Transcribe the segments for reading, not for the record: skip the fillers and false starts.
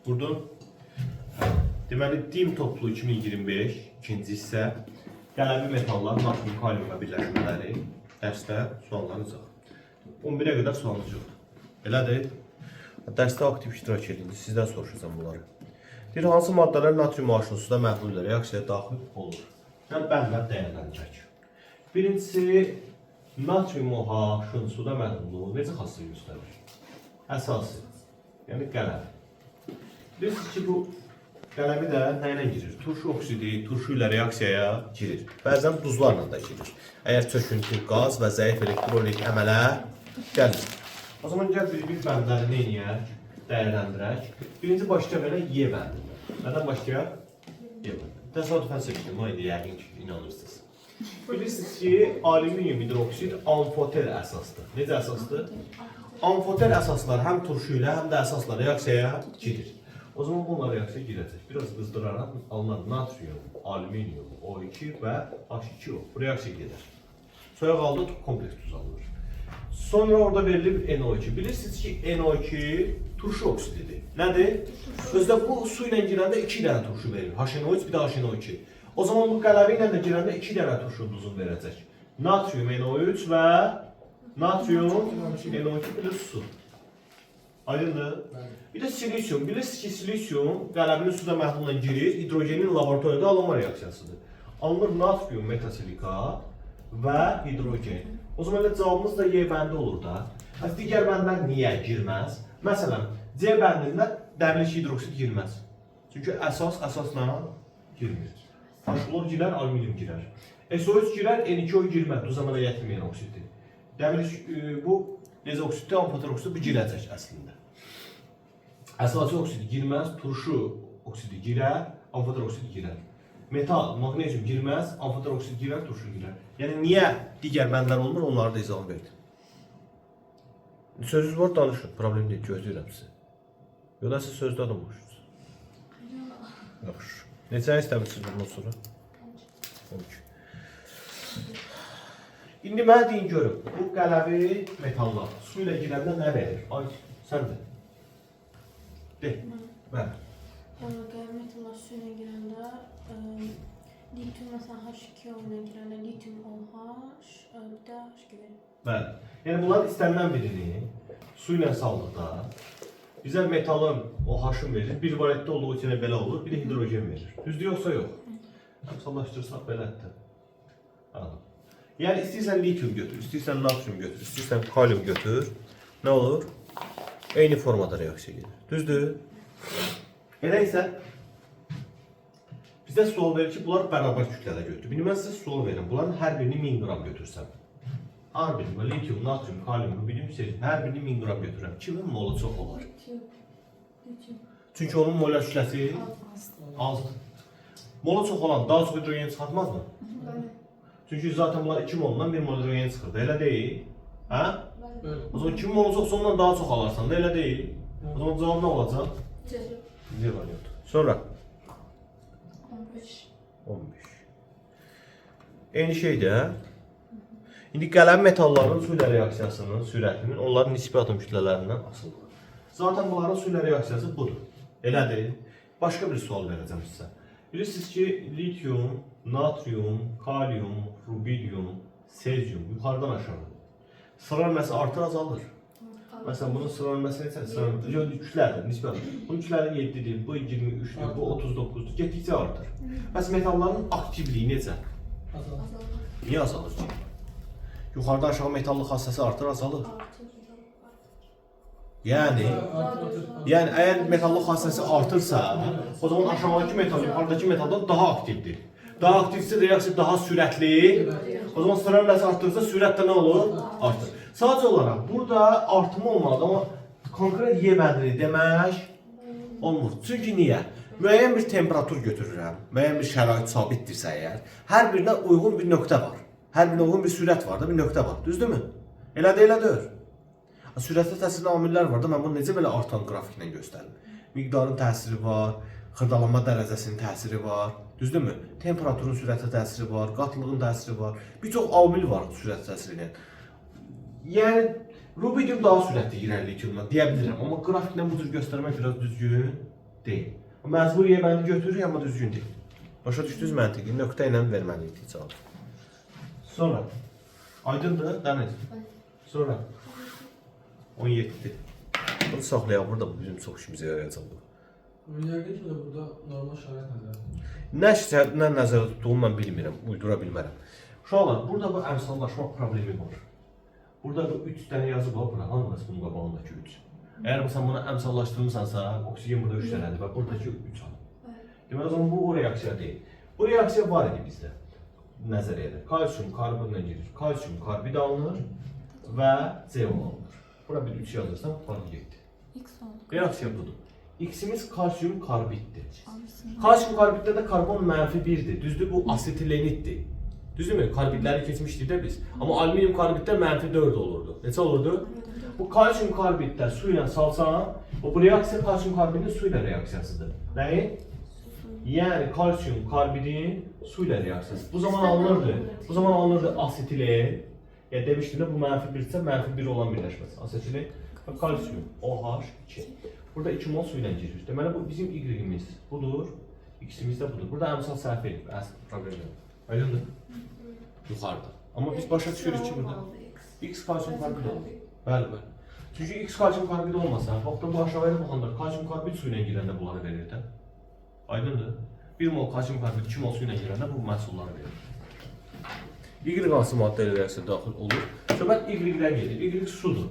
Buradan deməli dim toplu 2025 ikinci hissə qələmi metallar, natrium, kalium və birləşmələri dərsdə suallarınız var. 11-ə qədər sualınız yoxdur. Belədir. Dərsdə aktiv iştirak edin. Sizdən soruşacağım bunları. Deyir, hansı maddələr natrium aşırı suda məhdud ilə reaksiyaya daxil olur? Yəni bəndlər dəyərləndirək. Birincisi, natrium aşırı suda məhdudluğu necə xassəyə göstərir? Əsası, yəni qələm. Bilirsiniz ki, bu qələmi də nə ilə girir? Turşu oksidi, turşu ilə reaksiyaya girir. Bəzən duzlarla da girir. Əgər çöküntü, qaz və zəif elektrolit əmələ gəlir. O zaman gəl bir bəndləri neyniyək, dəyərləndirək. Birinci başlayaq elə Y bəndində. Nədən başlayaq? Y bəndində. Təsadüfən seçdim, o indi yəqin ki, inanırsınız. Bilirsiniz ki, alüminium hidroksid amfoter əsasdır. Necə əsasdır? Amfoter əsaslar həm turşu ilə, həm də əsasla reaksiyaya girir. O zaman bunlar reaksiyaya girəcək. Biraz qızdıraraq alınan natrium, alüminium, O2 və H2O. Bu reaksiya gedir. Sonra qaldı kompleks tuz alınır. Sonra orada verilir NO2. Bilirsiniz ki, NO2 turşu oksididir. Nədir? Özdə bu su ilə girəndə 2 dənə turşu verir. HNO3 bir də HNO2. O zaman bu qələmi ilə də girəndə 2 dənə turşu duzun verəcək. Natrium NO3 və natrium NO2 plus su. Aydındır? Bir də silisium. Bilirsiniz ki, silisium qələminin suda məhdudla girir, hidrogenin laboratoriyada alınma reaksiyasıdır. Alınır natrium metasilika və hidrogen. O zaman cavabımız da Y bəndi olur da. Digər bəndlər niyə girməz? Məsələn, C bəndində dəmir hidroksid girməz. Çünki əsasla girmir. Taşlor girər, alüminium girər. SO3 girər, N2O girməz. Duz əmələ gətirməyən oksiddir. Dəmir bu necə oksiddir, amfoter oksiddir, bu girəcək əslində. Əsası oksidi girməz, turşu oksidi girər, amfoter oksidi girər. Metal, magnezium girməz, amfoter oksidi girər, turşu girər. Yəni niyə digər bəndlər olmur, onları da izah verdim. Sözünüz var, danışın, problem deyil, gözləyirəm sizi. Yoxsa siz sözdə adammışsınız? Yaxşı. Neçəni istəmişsiniz bundan sonra? 12. İndi mənə deyin görüm, bu qələmi metallar su ilə girəndə nə verir? Ay, sən də. De, mən. Qələmi metallar su ilə girəndə, litium məsələn H2O ilə girəndə litium OH, bir də H2 verir. Bəli. Yəni bunların istənilən birini su ilə saldıqda bizə metalın OH-ın verir, bir valetdə olduğu üçün belə olur, bir də hidrogen verir. Düzdür yoxsa yox? Əmsallaşdırsaq belədir. Anladım. Yəni istəyirsən litium götür, istəyirsən natrium götür, istəyirsən kalium götür. Nə olur? Eyni formada reaksiya gedir. Düzdür? Elə isə bizə sual verir ki, bunlar bərabər kütlədə götür. İndi mən sizə sual verirəm, bunların hər birini 1000 qram götürsəm. Hər birini, litium, natrium, kalium, rubidium, seryum, hər birini 1000 qram götürürəm. Kimin molu çox olar? Çünki onun molar kütləsi azdır. Molu çox olan daha çox hidrogen çıxartmazmı? Çünki zaten bunlar 2 molundan 1 mol hidrogen çıxırdı, elə deyil? Hə? O zaman 2 mol çoxsa ondan daha çox alarsan da, elə deyil? O zaman cavab nə olacaq? C variantı. Sonra? 15. Eyni şeydir. İndi qələm metallarının su ilə reaksiyasının sürətinin onların nisbi atom kütlələrindən asılıdır. Zaten bunların su ilə reaksiyası budur. Elədir. Başqa bir sual verəcəm sizə. Bilirsiniz ki, litium, natrium, kalium, rubidium, seryum yuxarıdan aşağı. Sıralanması artır, azalır. Məsələn, bunun sıralanması neçədir? Kütlədir, nisbi atom. Bunun kütlələri 7-dir, bu 23-dür, bu 39-dur. Getdikcə artır. Bəs metalların aktivliyi necə? Niyə azalır ki? Yuxarıdan aşağı metallıq xassəsi artır, azalır. Yəni əgər metallıq xassəsi artırsa, o zaman aşağıdakı metal yuxarıdakı metaldan daha aktivdir. Daha aktivsə reaksiya daha sürətli. O zaman sıralanması artırsa sürət də nə olur? Artır. Sadəcə olaraq burada artımı olmalıdır, amma konkret Y bəndini demək olmur. Çünki niyə? Müəyyən bir temperatur götürürəm, müəyyən bir şərait sabitdirsə əgər, hər birinə uyğun bir nöqtə var. Hər birinə uyğun bir sürət var da, bir nöqtə var. Düzdürmü? Elədir, elədir. Sürətlə təsirli amillər var da, mən bunu necə belə artan qrafiklə göstərim? Miqdarın təsiri var, xırdalanma dərəcəsinin təsiri var. Düzdürmü? Temperaturun sürətlə təsiri var, qatılığın təsiri var. Bir çox amil var sürət təsiri ilə. Yəni, rubidium daha sürətli irəliləyir ki, deyə bilirəm. Amma qrafiklə bu cür göstərmək biraz düzgün deyil. Məcburiyə bəndi götürürük, amma düzgün deyil. Başa düşdünüz məntiqi? Nöqtə ilə verməliyik cavabı. Sonra. Aydındır, Dəniz. Sonra. 17. Bunu saxlayaq burada, bu bizim çox işimizə yarayacaq bu. Yəqin ki, burada normal şərait Nə nəzərdə tutduğumu mən bilmirəm, uydura bilmərəm. Uşaqlar, burada bu əmsallaşma problemi var. Burada bu 3 dənə yazı var, bura hansı bunun qabağındakı 3. Əgər sən bunu əmsallaşdırmısansa, oksigen burada 3 dənədir və buradakı 3 al. Deməli, o zaman bu o reaksiya deyil. Bu reaksiya var idi bizdə. Nəzəriyyədə. Kalsium karbonla girir. Kalsium karbid alınır və CO alınır. Bura bir 3 yazırsan, fark getdi. Reaksiya budur. X'imiz kalsium karbiddir. Kalsium karbiddə də karbon -1'dir. Düzdür, bu asetilenitdir. Düzdürmü? Karbidləri keçmişdik də biz. Amma alüminium karbiddə -4 olurdu. Neçə olurdu? Bu kalsium karbiddə su ilə salsan, bu reaksiya kalsium karbidin su ilə reaksiyasıdır. Nəyi? Yəni kalsium karbidin su ilə reaksiyası. Bu zaman alınırdı asetilen. Ya demişdim də bu -1 isə -1 olan birləşməsi. Asetilen və kalsium OH2. Burada 2 mol su ilə girir. Deməli bu bizim Y-imiz budur. X'imiz də budur. Burada əmsal səhv edib. Əsl problem yox. Aydındır? Yuxarıda. Amma biz başa düşürük ki burada X kalsium karbid olur. Bəli, bəli. Çünki X kalsium karbid olmasa, vaxtda bu aşağıya baxanda kalsium karbid su ilə girəndə bunları verir də. Aydındır? 1 mol kalsium karbid 2 mol su ilə girəndə bu məhsulları verir. Y hansı maddə ilə reaksiya daxil olur? Söhbət Y-dən gedir. Y sudur.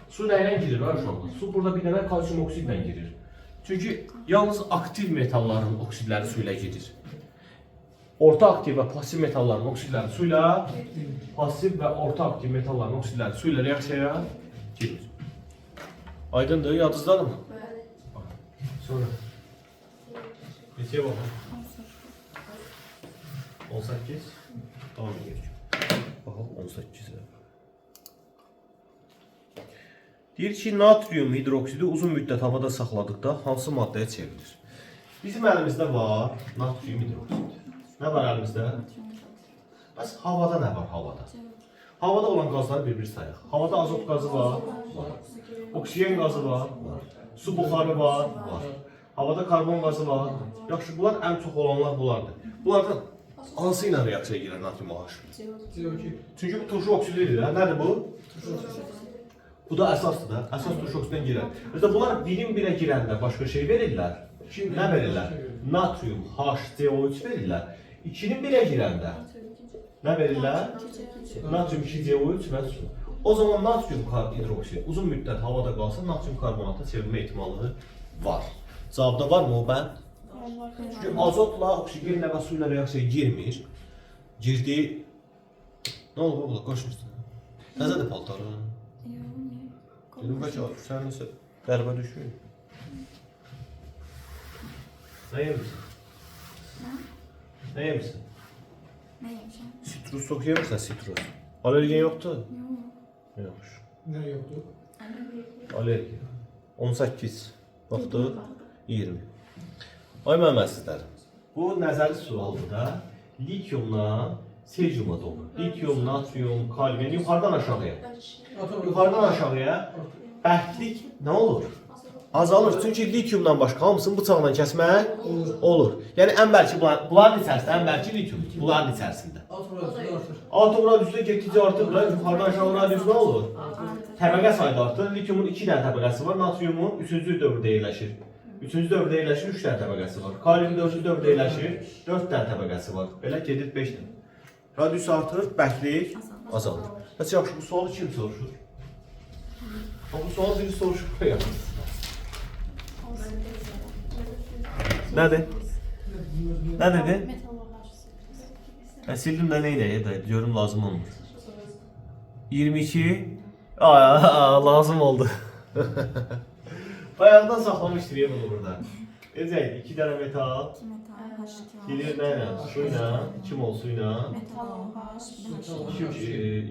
Su nə ilə girir uşaqlar? Su burada bir dənə kalsium oksidlə girir. Çünki yalnız aktiv metalların oksidləri su ilə girir. Orta aktiv və pasiv metalların oksidləri su ilə, pasiv və orta aktiv metalların oksidləri su ilə reaksiyaya girir. Aydındır, yadınızdadır mı? Sonra. Neçəyə baxın? 18. Tamam, geç. Baxın, 18'e. Deyir ki, natrium hidroksidi uzun müddət havada saxladıqda hansı maddəyə çevrilir? Bizim əlimizdə var natrium hidroksidi. Nə var əlimizdə? Bəs havada nə var havada? Havada olan qazları bir-bir sayaq. Havada azot qazı var, var. Oksigen qazı var, var. Su buxarı var, var. Havada karbon qazı var. Yaxşı, bunlar ən çox olanlar bunlardır. Bunlardan hansı ilə reaksiyaya girər natrium OH? CO2. Çünki bu turşu oksididir. Nədir bu? Bu da əsasdır da. Əsas turşu oksidindən girər. Mesela bunlar birim birə girəndə başqa şey verirlər. Nə verirlər? Natrium HCO3 verirlər. 2'nin 1'e girəndə nə verirlər? Natrium 2CO3 və su. O zaman natrium hidroksid uzun müddət havada qalsa natrium karbonata çevrilmə ehtimalı var. Cavabda var mı o mən? Çünki azotla, oksigenlə və su ilə reaksiyaya girmir. Girdi. Nə olur burada? Qoşmursun. Nəzədir paltarın? Dedim bəlkə sən nəsə qərbə düşür. Nə yemirsən? Nə yemirsən? Ne yemişim? Sitrus çok yemirsən, sitrus. Alergen yoxdur? Yok. Yox. Nə yoxdur? Alergen. 18. Vaxtı 20. Ay mənim əzizlərim. Bu nəzəri sualdır da. Lityumla sezyumla dolu. Lityum, natrium, kalium yuxarıdan aşağıya. Yuxarıdan aşağıya bərklik nə olur? Azalır. Çünki lityumdan başqa hamısını bıçaqla kəsmək olur. Yəni ən bəlki bunların içərisində ən bəlki lityum. Bunların içərisində. Atom radiusu getdikcə artır da yuxarıdan aşağı radius nə olur? Təbəqə sayda artır. Lityumun 2 dənə təbəqəsi var. Natriumun 3-cü dövrdə yerləşir. 3-cü dövrdə yerləşir 3 dənə təbəqəsi var. Kalium 4-cü dövrdə yerləşir 4 dənə təbəqəsi var. Belə gedir 5 dənə. Radius artır, bərklik azalır. Bəs yaxşı, bu sualı kim soruşur? Bu sualı biri soruşur ya. Nədir? Nə dedi? Sildim də neynəyə də, diyorum lazım olmur. 22. Lazım oldu. Bayaqdan saxlamışdır ya bunu burada. Necəydi? 2 dənə metal. 2 metal, H2O. Gelir nəylə? Suyla, 2 mol suyla. Metal OH,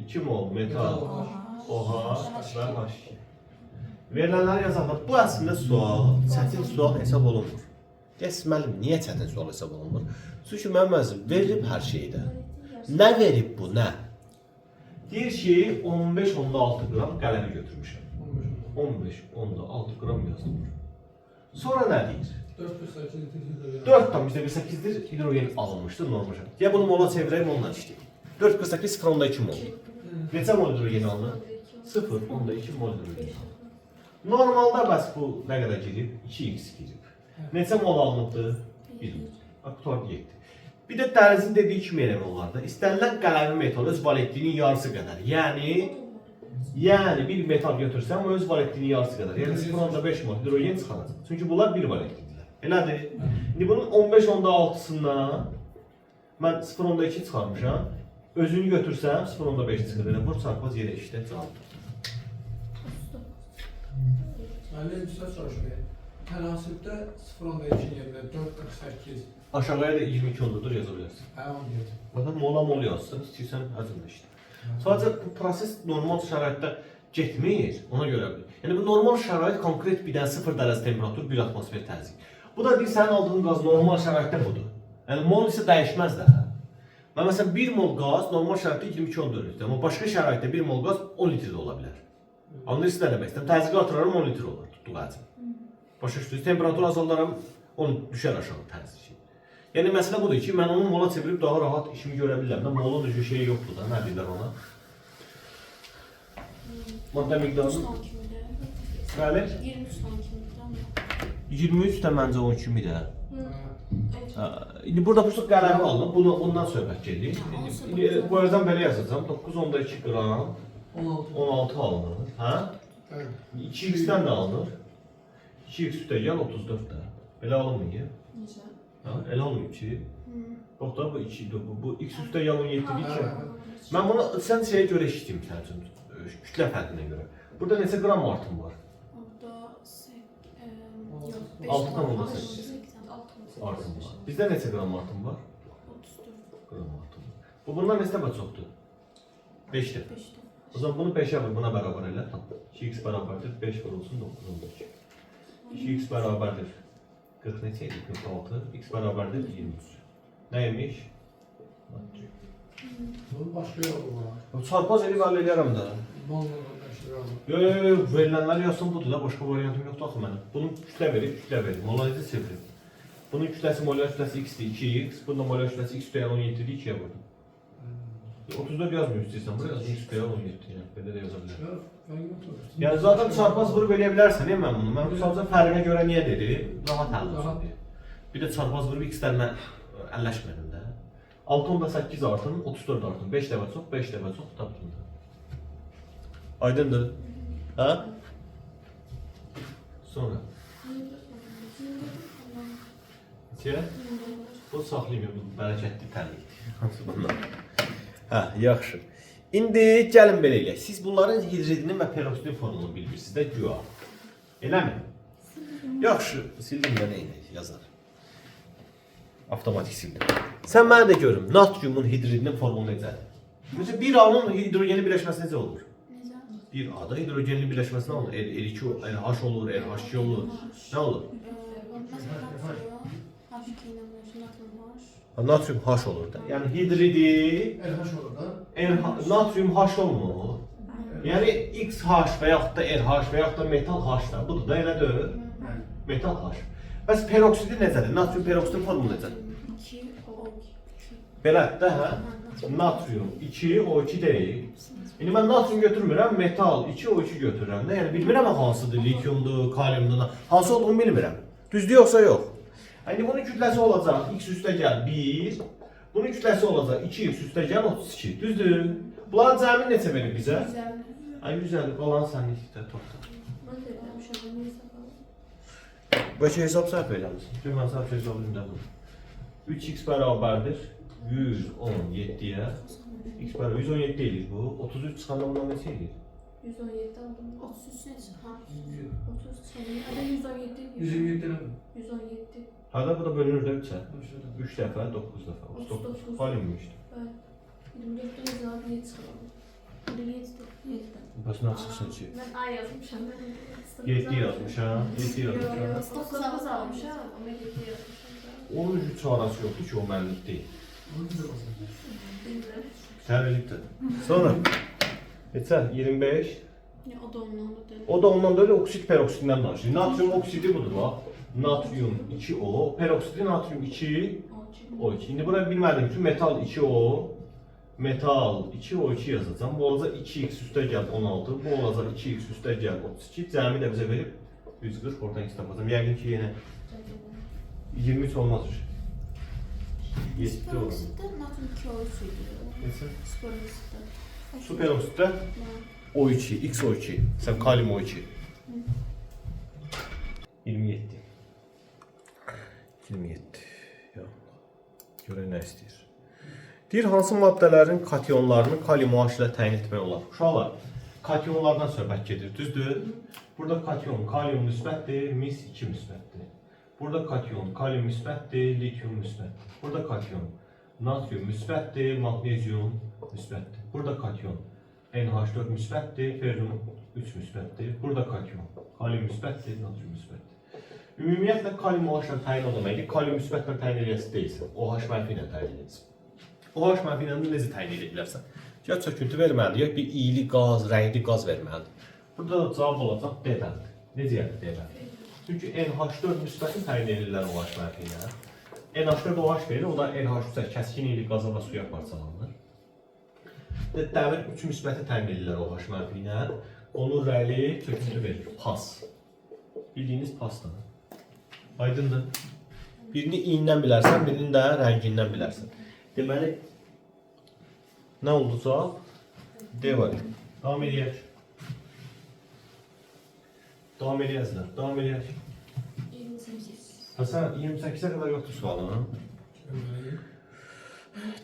2 mol metal OH və H2. Verilənləri yazanlar. Bu əslində sual, çətin sual hesab olunmur. Yes, müəllim, niyə çətin sual hesab olunmur? Çünki mənim əzim, verilib hər şeydə. Nə verib bu, nə? Deyir ki, 15-16 qram qələmi götürmüşəm. 15-16 qram yazılır. Sonra nə deyir? 448 litre hidrogen. 4,8'dir hidrogen alınmışdır normal şərait. Ya bunu mola çevirək, onunla işləyək. 4,48 0,2 mol. Neçə mol hidrogen alınır? 0,2 mol hidrogen alınır. Normalda bəs bu nə qədər girib? 2x girib. Neçə mol alınıbdır? 1 mol. Aktual 7. Bir də dənizin dediyi kimi eləmə olardı. İstənilən qələmi metal öz valentliyinin yarısı qədər. Yəni bir metal götürsəm, o öz valentliyinin yarısı qədər. Yəni 0,5 mol hidrogen çıxaracaq. Çünki bunlar bir valentlidirlər. Elədir? İndi bunun 15,6-sından mən 0,2 çıxarmışam. Özünü götürsəm 0,5 çıxır. Yəni vur çarpaz yerə işlə cavabdır. Müəllim bir söz soruşmayın. Tənasibdə 0,2 yerində 448. Aşağıya da 22 onludur yaza bilərsən. Hə, 17. Burada mol yazsın, istəyirsən hazırla işlə. Sadəcə bu proses normal şəraitdə getmir, ona görə bilir. Yəni bu normal şərait konkret bir dənə 0 dərəcə temperatur, 1 atmosfer təzyiq. Bu da bir sənin aldığın qaz normal şəraitdə budur. Yəni mol isə dəyişməz də. Və məsələn 1 mol qaz normal şəraitdə 22-14 litr, amma başqa şəraitdə 1 mol qaz 10 litr də ola bilər. Anlayırsınız nə demək istəyirəm? Təzyiqi artıraram 10 litr olur tutduğu həcm. Başa düşdünüz? Temperatur azaldaram 10 düşər aşağı təzyiqi. Yəni məsələ budur ki, mən onu mola çevirib daha rahat işimi görə bilirəm də. Molun da şeyi yoxdur da, nə deyirlər ona? Maddə miqdarı. Bəli. 23 də məncə 10 kimidir. İndi burada bu qələmi alınıb, bundan söhbət gedir. İndi bu yerdən belə yazacağam. 9,2 qram 16 alınır. Hə? 2x-dən də alınır. 2x üstəgəl 34 də. Belə alınmıyor. Necə? Ha, elə olmuyor ki. Yox da bu 2 bu x üstəgəl 17-dir ki. Mən bunu sən şeyə görə eşitdim sənin üçün. Kütlə fərqinə görə. Burada neçə qram artım var? Orada 6,8 artım var. Bizdə neçə qram artım var? 34 Qram artım var. Bu bundan neçə dəfə çoxdur? 5 dəfə. O zaman bunu 5'ə vur, buna bərabər elə. 2x bərabərdir, 5 vurulsun 9,12. 2x bərabərdir 40 neçə idi? 46. X bərabərdir 23. Nəymiş? Bunun başqa yolu var. Çarpaz edib əldə edərəm də. Molla qarşılayalım. Yox, verilənləri yazsın budur da, başqa variantım yoxdur axı mənim. Bunun kütlə verib, molarizi çevirib. Bunun kütləsi molar kütləsi x-dir, 2x. Bunun molar kütləsi x üstəgəl 17-dir, 2-yə vurdum. 34 yazmıyor istəyirsən, buraya yazdım x üstəgəl 17-dir, yəni belə də yaza bilərəm. Yox, mən yoxdur. Yəni zaten çarpaz vurub eləyə bilərsən, mən bunu. Mən sadəcə fərqinə görə niyə dedim? Rahat həll olsun deyə. Bir də çarpaz vurub x-dən mən əlləşmədim də. 6,8 artım, 34 artım, 5 dəfə çox, 5 dəfə çox tapdım da. Aydındır? Hə? Sonra. Neçəyə? Bu saxlayayım, bu bərəkətli tənlikdir. Hansı bunlar? Hə, yaxşı. İndi gəlin belə eləyək. Siz bunların hidridinin və peroksidin formulunu bilirsiniz də güya. Eləmi? Yaxşı, sildim də neynək, yazar. Avtomatik sildim. Sən mənə də görüm, natriumun hidridinin formulu necədir? Mesela bir A'nın hidrogeni birləşməsi necə olur? Bir A'da hidrogenli birləşməsi nə olur? R2, RH olur, RH2 olur. Nə olur? Natrium H olur da. Yəni hidridi RH olur da. natrium H olmur. Yəni XH və yaxud da RH və yaxud da metal H da. Budur da elədir. Metal H. Bəs peroksidi necədir? Natrium peroksidin formulu necədir? 2O2. Belədir də, hə? Natrium 2O2 deyil. İndi mən natrium götürmürəm, metal 2O2 götürürəm də. Yəni bilmirəm hansıdır, lityumdur, kaliumdur, hansı olduğunu bilmirəm. Düzdür yoxsa yox? İndi bunun kütləsi olacaq x üstəgəl 1. Bunun kütləsi olacaq 2x üstəgəl 32. Düzdür? Bunların cəmi neçə verir bizə? 150. Ay 150 qalan sənlikdə topda. Mən də eləmişəm, bunu hesabladım. Bəlkə hesab səhv eləmişsin. Mən səhv hesablayım da bunu. 3x bərabərdir 117-yə. X bərabər 117 edir bu. 33 çıxanda bundan neçə edir? 117 aldım. 33 neçə? Ha. 30 çeyrək. Ada 117 edir. 127 elədim. 117. Hada bu da bölünür də 3-ə. Başladım. 3 dəfə 9 dəfə. 39. Kaliummuş. Bəli. 24-dən hesabı 7 çıxardım. 7-dir. Bəs nə çıxsın ki? Mən ay yazmışam. 7 yazmışam. 7 yazmışam. 9 almışam. Amma 7 yazmışam. Onun üçün çarəsi yoxdur ki, o mənlik deyil. Bunu da basın. Bilmirəm. Sərinlikdir. Sonra. Neçə? 25. Ya, o da ondan da deyil. O da ondan da öyle oksit peroksidindən danışır. Natrium oksidi budur bax. natrium 2O, peroksidli natrium 2 O2. İndi bura bilmədiyim üçün metal 2O, metal 2O2 yazacağım. Bu olacaq 2x üstə gəl 16, bu olacaq 2x üstə gəl 32. Cəmi də bizə verib 140, oradan x tapacağım. Yəqin ki, yenə 23 olmaz. 7 olur. Superoksitdə natrium klorür idi. Neçə? Superoksitdə. Superoksiddə O2, XO2, sən kalium O2. 27. 27. Ya. Görək nə istəyir. Deyir, hansı maddələrin kationlarını kalium OH ilə təyin etmək olar? Uşaqlar, kationlardan söhbət gedir, düzdür? Burada kation, kalium müsbətdir, mis 2 müsbətdir. Burada kation, kalium müsbətdir, lityum müsbətdir. Burada kation, natrium müsbətdir, magnezium müsbətdir. Burada kation, NH4 müsbətdir, ferrum 3 müsbətdir. Burada kation, kalium müsbətdir, natrium müsbətdir. Ümumiyyətlə kalium OH ilə təyin olmayı, kalium müsbətlə təyin edilməsi deyilsin, OH mənfi ilə təyin edilsin. OH mənfi ilə necə təyin edə bilərsən? Ya çöküntü verməlidir, ya bir iyili qaz, rəngli qaz verməlidir. Burada da cavab olacaq D-bəndi. Necə yəni D-bəndi? Çünki NH4 müsbəti təyin edirlər OH mənfi ilə. NH4 OH verir, o da NH3 kəskin iyili qaza və suya parçalanır. Dəmir 3 müsbəti təyin edirlər OH mənfi ilə. Onun rəli çöküntü verir, pas. Bildiyiniz pasdır. Aydındır. Birini iyindən bilərsən, birini də rəngindən bilərsən. Deməli, nə oldu cavab? D var. Davam edək. Davam edəyəzlər. Davam edək. 28. Həsən, 28-ə qədər yoxdur sualın.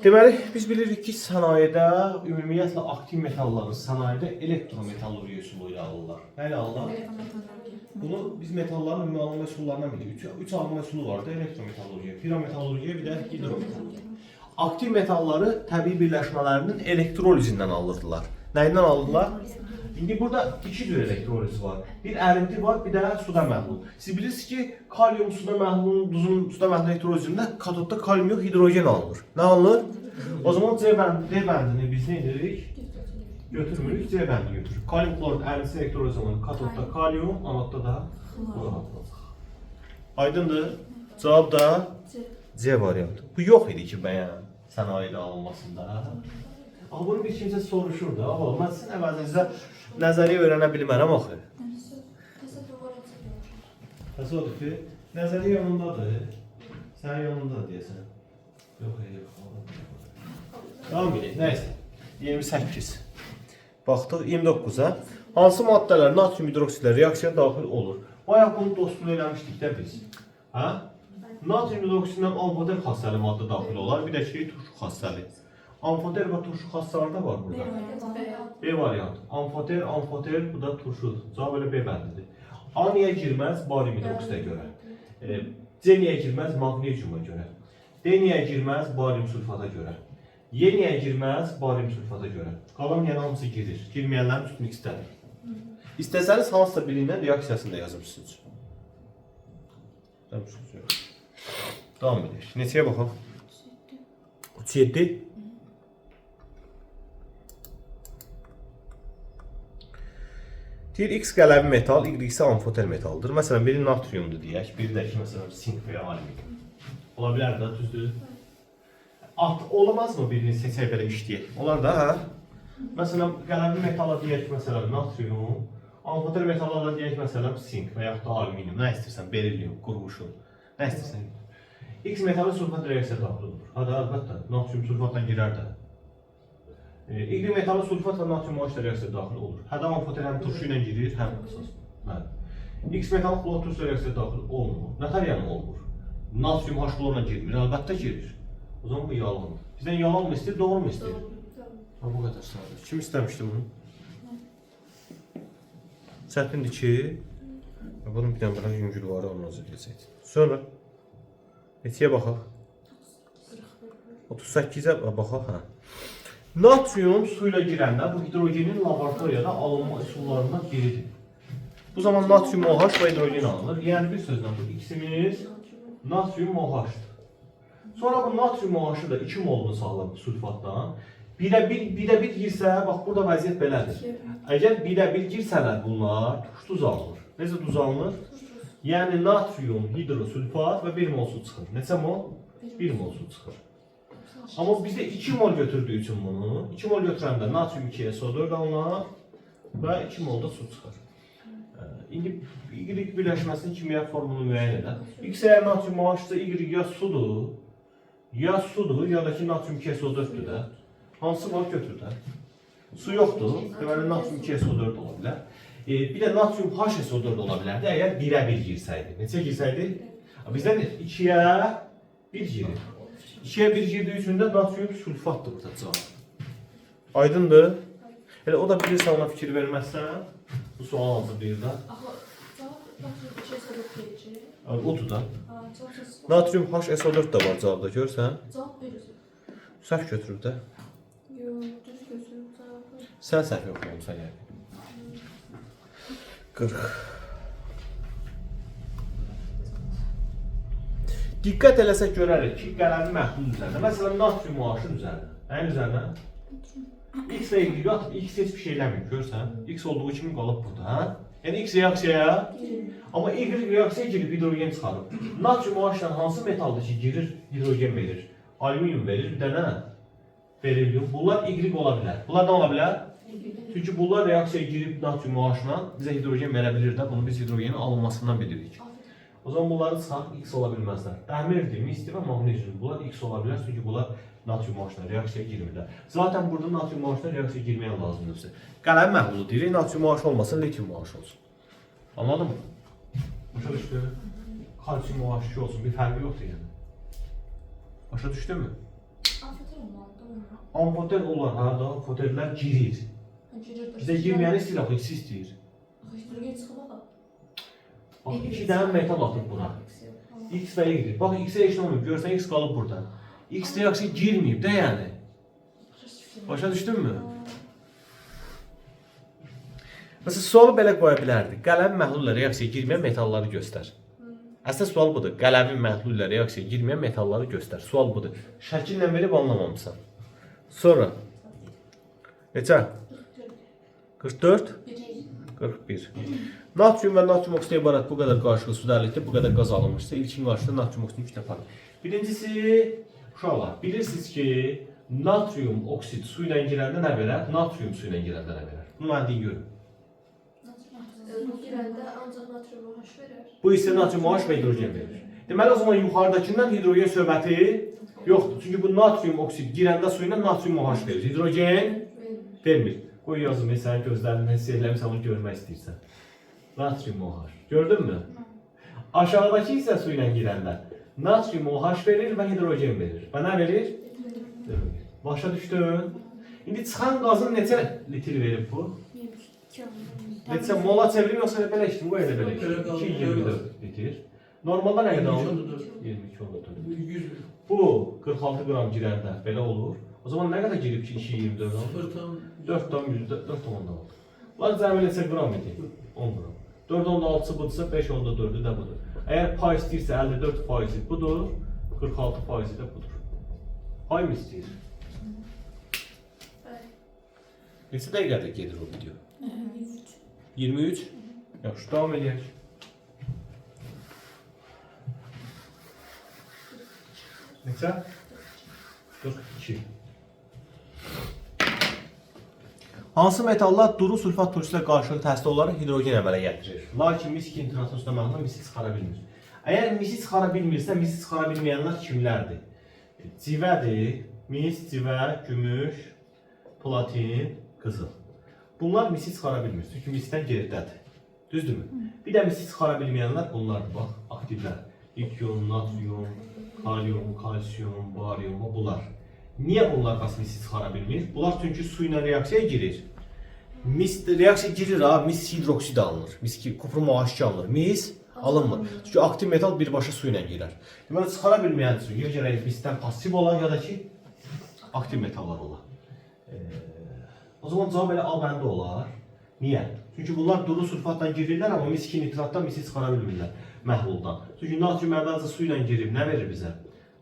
Deməli, biz bilirik ki, sənayedə, ümumiyyətlə aktiv metalların sənayedə elektrometallurgiya üsulu ilə alırlar. Nə ilə alırlar? Bunu biz metalların ümumi alınma üsullarından bilirik. 3 alınma üsulu vardı, elektrometallurgiya, pirometallurgiya, bir də hidrometallurgiya. Aktiv metalları təbii birləşmələrinin elektrolizindən alırdılar. Nəyindən alırdılar? İndi burada iki cür elektroliz var. Bir ərinti var, bir də suda məhlul. Siz bilirsiniz ki, kalium suda məhlulun, duzun suda məhlul elektrolizində katodda kalium yox, hidrogen alınır. Nə alınır? O zaman D bəndini biz nə edirik? Götürmürük, C bəndini götürürük. Kalium klorid ərinti elektrolizinin katodda kalium, anodda da klor alınacaq. Aydındır? Cavab da C variantı. Bu yox idi ki, bəyən sənayedə alınmasında. Amma bunu bir kimsə soruşur da, amma mən sizin əvəzinizdə nəzəriyə öyrənə bilmərəm axı. Təsadüfi, nəzəriyə yanındadır. Sənin yanındadır deyəsən. Yox, yox. Tamam edək, nəysə. 28. Baxdıq 29-a. Hansı maddələr natrium hidroksidlə reaksiyaya daxil olur? Bayaq bunu dostluğunu eləmişdik də biz. Hə? Natrium hidroksidindən amfoter xassəli maddə daxil olar, bir də ki, turşu xassəli. Amfoter və turşu xassələri də var burada. B variantı. Amfoter, bu da turşu. Cavab elə B bəndidir. A niyə girməz? Barium hidroksidə görə. C niyə girməz? Magneziuma görə. D niyə girməz? Barium sulfata görə. Y niyə girməz? Barium sulfata görə. Qalan yəni hamısı girir. Girməyənlərin üstünü istədir. İstəsəniz hansısa birindən reaksiyasını da yazırsınız. Davam edir. Neçəyə baxaq? 37. Deyir, X qələvi metal, Y isə amfoter metaldır. Məsələn, biri natriumdur deyək, biri də ki, məsələn, sink və ya alüminium. Ola bilər də, düzdür? Olamaz mı birini seçək belə işləyək? Olar da, hə? Məsələn, qələvi metala deyək ki, məsələn, natrium, amfoter metala da deyək, məsələn, sink və yaxud da alüminium. Nə istəyirsən? Berilyum, qurğuşun. Nə istəyirsən? X metalı sulfat reaksiyaya daxil olur. Hadi, əlbəttə, natrium sulfatla girər də. Y metalı sulfat və natrium OH reaksiyaya daxil olur. Hədə amfoter həm turşu ilə girir, həm əsas. X metalı klor turşu reaksiyaya daxil olmur. Nətər yəni olmur? Natrium H klorla girmir, əlbəttə girir. O zaman bu yalandır. Bizdən yalan mı istəyir, doğru mu istəyir? Bu qədər sadə. Kim istəmişdi bunu? Çətindir ki, bunun bir dənə biraz yüngül var, onu hazır edəcək. Sonra, neçəyə baxaq? 38-ə baxaq, hə. Natrium su ilə girəndə bu hidrogenin laboratoriyada alınma üsullarından biridir. Bu zaman natrium OH və hidrogen alınır. Yəni bir sözlə bu X-imiz natrium OH-dır. Sonra bu natrium OH-ı da 2 molunu sağlar sulfatdan. Birə bir girsə, bax burada vəziyyət belədir. Əgər birə bir girsələr bunlar, duz alınır. Necə duz alınır? Yəni natrium hidrosulfat və 1 mol su çıxır. Neçə mol? 1 mol su çıxır. Amma bizdə 2 mol götürdüyü üçün bunu, 2 mol götürəndə natrium 2-yə SO4 alınar və 2 mol da su çıxır. İndi Y birləşməsinin kimya formunu müəyyən edək. X əgər natrium OH-sa Y ya sudur, ya da ki natrium 2-yə SO4-dür də. Hansı var götür də. Su yoxdur, deməli natrium 2-yə SO4 ola bilər. Bir də natrium HSO4 ola bilərdi, əgər 1-ə 1 girsəydi. Neçə girsəydi? Bizdən 2-yə 1 girir. 2-yə 1 girdiyi üçün də natrium sulfatdır burada cavab. Aydındır? Elə o da bilirsən, ona fikir verməzsən, bu sual hazırlayır da. Odur da. Natrium HSO4 da var cavabda, görsən? Səhv götürüb də. Sən səhv yoxlamamısan yəni. 40. Diqqət eləsək görərik ki, qələmin məhdud üzərində. Məsələn, natrium OH-ın üzərində. Nəyin üzərində? X və Y atıb, X heç bir şey eləmir, görsən? X olduğu kimi qalıb burada. Yəni X reaksiyaya, amma Y reaksiyaya girib hidrogen çıxarıb. Natrium OH-dan hansı metaldır ki, girir, hidrogen verir? Alüminium verir, bir dənə berilyum. Bunlar Y ola bilər. Bunlar nə ola bilər? Çünki bunlar reaksiyaya girib natrium OH-la bizə hidrogen verə bilir də, bunu biz hidrogenin alınmasından bilirik. O zaman bunları çıxaq, X ola bilməzlər. Dəmirdir, misdir və magnezium. Bunlar X ola bilər, çünki bunlar natrium OH-la reaksiyaya girmirlər. Zaten burada natrium OH-la reaksiyaya girməyən lazımdır. Qələm məhlulu deyirik, natrium OH olmasın, lityum OH olsun. Anladın mı? Başa düşdü? Kalsium OH2 olsun, bir fərqi yoxdur yəni. Başa düşdün mü? Amfoter olar, ha da, foterlər girir. Bizə girməyəni istəyir, axı X istəyir. Bax, 2 dənə metal atıb bura. X və Y. Bax, X-ə heç nə olmayıb, görsən X qalıb burada. X reaksiya girməyib də yəni. Başa düşdün mü? Məsələn, sualı belə qoya bilərdik. Qələmin məhlullə reaksiyaya girməyən metalları göstər. Əslində sual budur. Qələmin məhlullə reaksiyaya girməyən metalları göstər. Sual budur. Şəkillə verib anlamamısan. Sonra. Neçə? 44? 41. Natrium və natrium oksidindən ibarət bu qədər qarşılıqlı su dərlikdə bu qədər qaz alınmışsa, ilkin qarşılıqda natrium oksidini 2 dəfə. Birincisi, uşaqlar, bilirsiniz ki, natrium oksid su ilə girəndə nə verər? Natrium su ilə girəndə nə verər? Bunu mən deyin görün. Girəndə ancaq natrium OH verir. Bu isə natrium OH və hidrogen verir. Deməli, o zaman yuxarıdakından hidrogen söhbəti yoxdur. Çünki bu natrium oksid girəndə su ilə natrium OH verir. Hidrogen vermir. Qoy yazım, sənin gözlərindən hiss eləmirsən, onu görmək istəyirsən. Natrium OH. Gördün mü? Aşağıdakı isə su ilə girəndə natrium OH verir və hidrogen verir. Və nə verir? Başa düşdün? İndi çıxan qazın neçə litr verib bu? Neçə mola çevirir, yoxsa belə işləyir? Bu elə belə işləyir. 224 litr. Normalda nə qədər olur? 22 olur. Bu 46 qram girəndə belə olur. O zaman nə qədər girib ki 224 olur? 4,4 olur. Bunlar cəmi neçə qram idi? 10 qram. 4,6-sı budursa 5,4-ü də budur. Əgər pay istəyirsə 54% budur, 46% də budur. Pay mı istəyir? Neçə dəqiqədə gedir o video? 23. Yaxşı, davam edək. Neçə? 42. Hansı metallar duru sulfat turşusuyla qarşılıqlı təsir olaraq hidrogen əmələ gətirir? Lakin miski nitratın üstünə məhlulda misi çıxara bilmir. Əgər misi çıxara bilmirsə, misi çıxara bilməyənlər kimlərdir? Civədir, mis, civə, gümüş, platin, qızıl. Bunlar misi çıxara bilmir, çünki misdən geridədir. Düzdürmü? Bir də misi çıxara bilməyənlər bunlardır, bax, aktivlər. Lityum, natrium, kalium, kalsiyum, barium, bunlar. Niyə bunlar misi çıxara bilmir? Bunlar çünki su ilə reaksiyaya girir. Mis reaksiyaya girir, mis hidroksid alınır. Mis kuprum OH2 alınır. Mis alınmır. Çünki aktiv metal birbaşa su ilə girer. Deməli çıxara bilməyən üçün ya gərək misdən pasiv olan ya da ki aktiv metallar olar. O zaman cavab elə A bəndə olar. Niyə? Çünki bunlar duru sulfatla girirlər, amma miski nitratdan misi çıxara bilmirlər məhluldan. Çünki natrium əvvəlcə su ilə girib, nə verir bizə?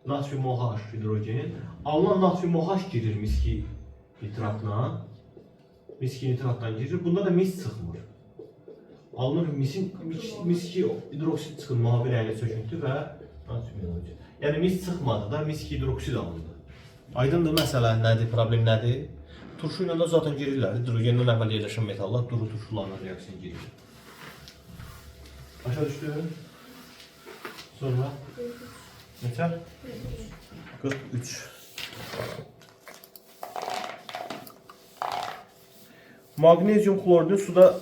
Natrium OH, hidrogen. Alınan natrium OH girir miski nitratla. Miski nitratdan girir. Bunda da mis çıxmır. Alınır mis 2 hidroksid çıxır mavi rəngli çöküntü və natrium ionizatı. Yəni mis çıxmadı da mis 2 hidroksid alındı. Aydındır məsələ nədir, problem nədir? Turşu ilə də zaten girirlər. Hidrogendən əvvəl yerləşən metallar duru turşularla reaksiya girir. Başa düşdü? Sonra neçə? 43. Magnezium kloridin suda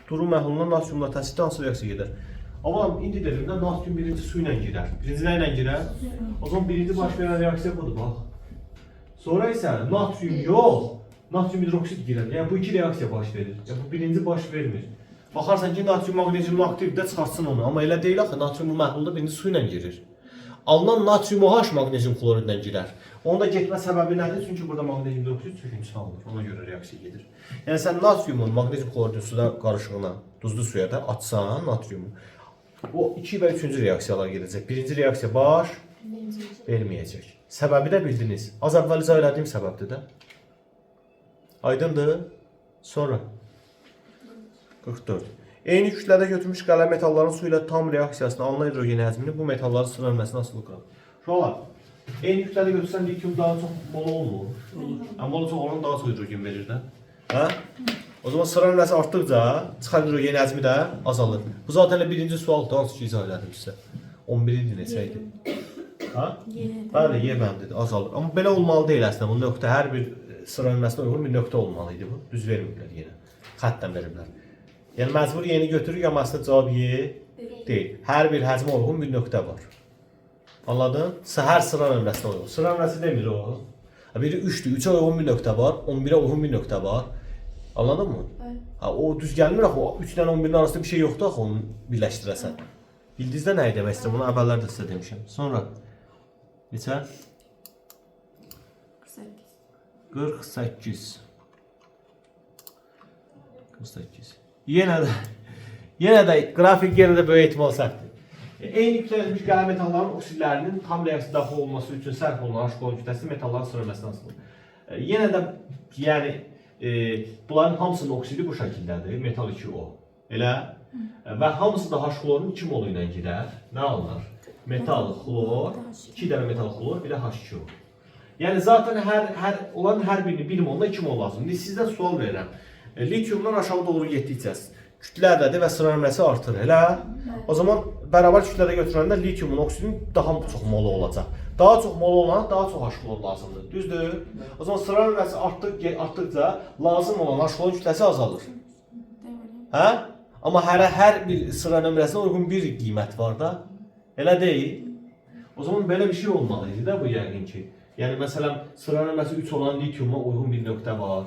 duru məhluluna natriumla təsirdə hansı reaksiya gedər? Amma indi dedim də natrium birinci su ilə girər. Birinci nə ilə girər? O zaman birinci baş verən reaksiya budur, bax. Sonra isə natrium yox, natrium hidroksid girər. Yəni bu iki reaksiya baş verir. Yəni bu birinci baş vermir. Baxarsan ki, natrium magneziumlu aktivdə çıxartsın onu. Amma elə deyil axı, natriumlu məhlulda birinci su ilə girir. Alınan natrium OH magnezium kloridlə girər. Onun da getmə səbəbi nədir? Çünki burada magnezium hidroksid çöküntüsü alınır. Ona görə reaksiya gedir. Yəni sən natriumun magnezium kloridin suda qarışığına, duzlu suya da atsan natriumu, o 2 və 3-cü reaksiyalar gedəcək. Birinci reaksiya baş verməyəcək. Səbəbi də bildiniz. Az əvvəl izah elədiyim səbəbdir də. Aydındır. Sonra 44. Eyni kütlədə götürmüş qələm metalların su ilə tam reaksiyasına alınan hidrogen həcmini bu metalların sınırılmasına asılı qılır. Uşaqlar, eyni kütlədə götürsən lityum daha çox molu olmur. Amma molu çox olan daha çox hidrogen verir də. Hə? O zaman sınırılması artdıqca çıxan hidrogen həcmi də azalır. Bu zaten birinci sualdır, hansı ki izah elədim sizə. 11 idi neçə idi? Ha? Bəli, Y bəndidir, azalır. Amma belə olmalı deyil əslində. Bu nöqtə hər bir sınırılmasına uyğun bir nöqtə olmalı idi bu. Düz vermiblər yenə. Xəttdən veriblər. Yəni məcbur yeni götürürük, amma əslində cavab Y deyil. Hər bir həcmə uyğun bir nöqtə var. Anladın? Hər sıra nömrəsinə uyğun. Sıra nömrəsi demir o. Biri 3'dür, 3'e uyğun bir nöqtə var, 11'e uyğun bir nöqtə var. Anladın mı? Ha, o düz gəlmir axı, o 3 ilə 11'in arasında bir şey yoxdur axı onu birləşdirəsən. Bildiniz də nə demək istəyirəm? Bunu əvvəllər də sizə demişəm. Sonra neçə? 48. 48. Yenə də qrafik yenə də böyük ehtimal səhvdir. Eyni kütləşmiş qələm metalların oksidlərinin tam reaksiya daxil olması üçün sərf olunan H-klor kütləsi metalların sınırılmasına asılıdır. Yenə də yəni bunların hamısının oksidi bu şəkildədir. Metal 2O. Elə və hamısı da H-klorun 2 molu ilə gedər. Nə alınır? Metal xlor, 2 dənə metal xlor, bir də H2O. Yəni zaten olan hər birini 1 molda 2 mol lazımdır. İndi sizdən sual verirəm. Lityumdan aşağı doğru getdikcə kütlədədir və sınırılması artır. Elə? O zaman bərabər kütlədə götürəndə lityumun oksidinin daha çox molu olacaq. Daha çox molu olana daha çox H-klor lazımdır. Düzdür? O zaman sınırılması artdıqca lazım olan H-klorun kütləsi azalır. Hə? Amma hər bir sıra nömrəsinə uyğun bir qiymət var da. Elə deyil. O zaman belə bir şey olmalı idi də bu yəqin ki. Yəni məsələn sıra nömrəsi 3 olan lityuma uyğun bir nöqtə var.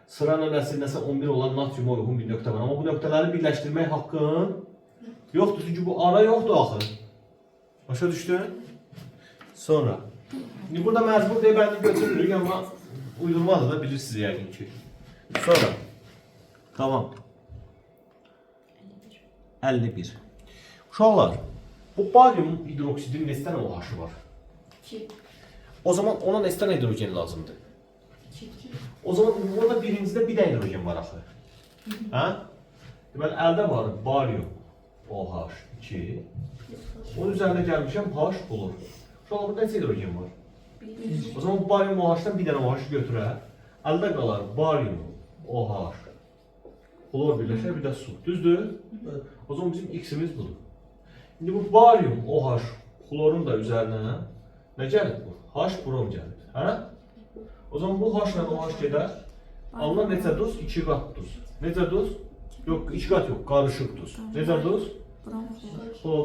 Sıra nömrəsi nəsə 11 olan natriuma uyğun bir nöqtə var. Amma bu nöqtələri birləşdirmək haqqın yoxdur. Çünki bu ara yoxdur axı. Başa düşdün? Sonra. İndi burada məcbur deyə bəndi götürürük, amma uydurmadır da bilirsiniz yəqin ki. Sonra. Tamam. 51. Uşaqlar, bu barium hidroksidin neçə dənə OH-ı var? 2. O zaman ona neçə dənə hidrogen lazımdır? 2. O zaman burada birincidə bir dənə hidrogen var axı. Hə? Deməli, əldə var barium OH2. Onun üzərində gəlmişəm H olur. Uşaqlar, burada neçə hidrogen var? 1. O zaman barium OH-dan bir dənə OH götürər. Əldə qalar barium OH. Klor birləşər, bir də su. Düzdür? O zaman bizim X-imiz budur. İndi bu barium OH klorun da üzərinə nə gəlir bu? H brom gəlir. Hə? O zaman bu H ilə OH gedər. Alınan neçə duz? 2 qat duz. Necə duz? Yox, 2 qat yox, qarışıq duz. Necə duz?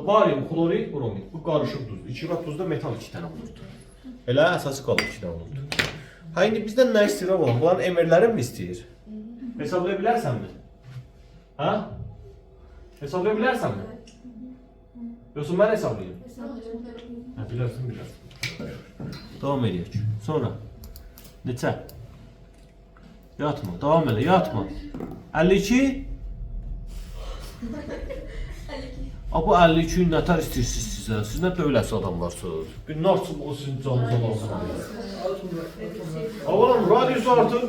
Barium, klorid, bromid. Bu qarışıq duz. 2 qat duzda metal 2 dənə olurdu. Elə əsası qalır 2 dənə olurdu. Ha, indi bizdən nə istəyir oğlum? Bunların emirləri mi istəyir? Hesablaya bilərsənmi? Hə? Hesablaya bilərsənmi? Yoxsa mən hesablayayım? Hə, bilərsən, bilərsən. Davam edək. Sonra. Neçə? Yatma, davam elə, yatma. 52? Bu 53 gün nətər istəyirsiniz sizə? Siz nə dövlətçi adamlarsınız? Günlər üçün o sizin canınıza lazım. Oğlum radyosu artıq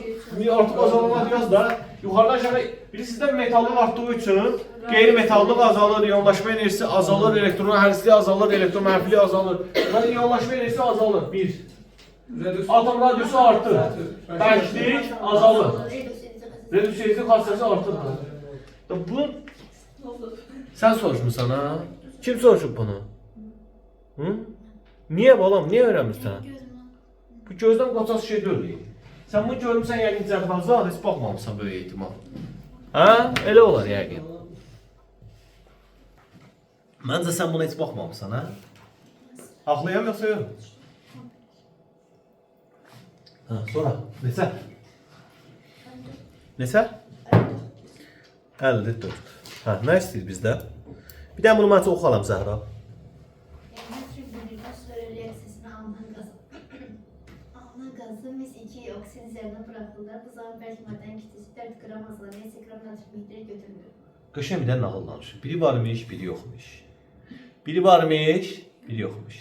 azalma yaz da. Yuxarıdan aşağı bilirsiniz də metallıq artdığı üçün qeyri-metallıq azalır, iyonlaşma enerjisi azalır, elektron hərcliyi azalır, elektron mənfiliyi azalır. Yəni iyonlaşma enerjisi azalır. 1. Atom radyosu artır. Bərklik azalır. Redüksiyonizm xassəsi artır. Bu sen soruşmusan ha? Kim soruşub bunu? Hı? Niye balam? Niye öğrenmişsən? Bu gözdən qaças şey deyil. Sən bunu görmüsən yəqin cəbhazda heç baxmamısan böyük ehtimal. Ha? Elə olar yəqin. Məncə sən buna heç baxmamısan ha? Haqlıyam yoxsa yox? Ha, sonra neçə? Neçə? 54. Ha, nə istəyir bizdə? Bir də bunu mən çox oxalım Zəhra. Alınan gazı mis-2 oksid üzerine bırakılır. Bu zaman belki maddenin kütlesi 4 gram azalır. Neyse gram natrium hidri götürülür. Qəşəng bir də nağıl danışır. Biri varmış, biri yoxmuş. Biri varmış, biri yoxmuş.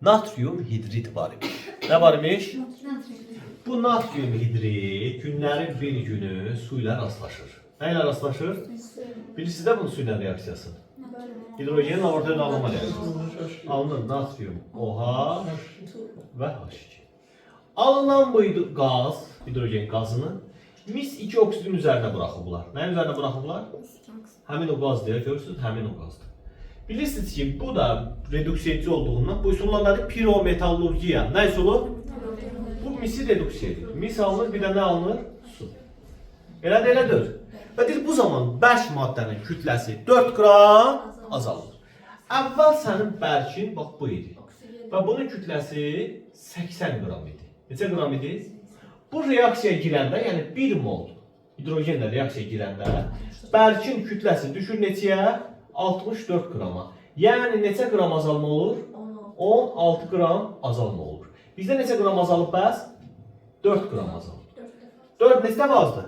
Natrium hidrit varmış. Nə varmış? Bu natrium hidrit günlərin bir günü su ilə rastlaşır. Nə ilə rastlaşır? Bilirsiniz də bunun su ilə reaksiyası. Hidrogenin laboratuvar alınma reaksiyası. Alınır natrium OH və H2. Alınan bu qaz, hidrogen qazını mis-2 oksidin üzərinə buraxıblar. Nəyin üzərinə buraxıblar? Həmin o qaz deyə görürsünüz, həmin o qazdır. Bilirsiniz ki, bu da reduksiya edici olduğundan bu üsulları pirometallurgiya. Nə üsulu? Bu misi reduksiya edir. Mis alınır, bir də nə alınır? Su. Elə də elədir. Və deyir, bu zaman bərk maddənin kütləsi 4 qram azalır. Əvvəl sənin bərkin bax bu idi. Və bunun kütləsi 80 qram idi. Neçə qram idi? Bu reaksiyaya girəndə, yəni 1 mol hidrogenlə reaksiyaya girəndə bərkin kütləsi düşür neçəyə? 64 qrama. Yəni neçə qram azalma olur? 16 qram azalma olur. Bizdə neçə qram azalıb bəs? 4 qram azalıb. 4 neçə dəfə azdır?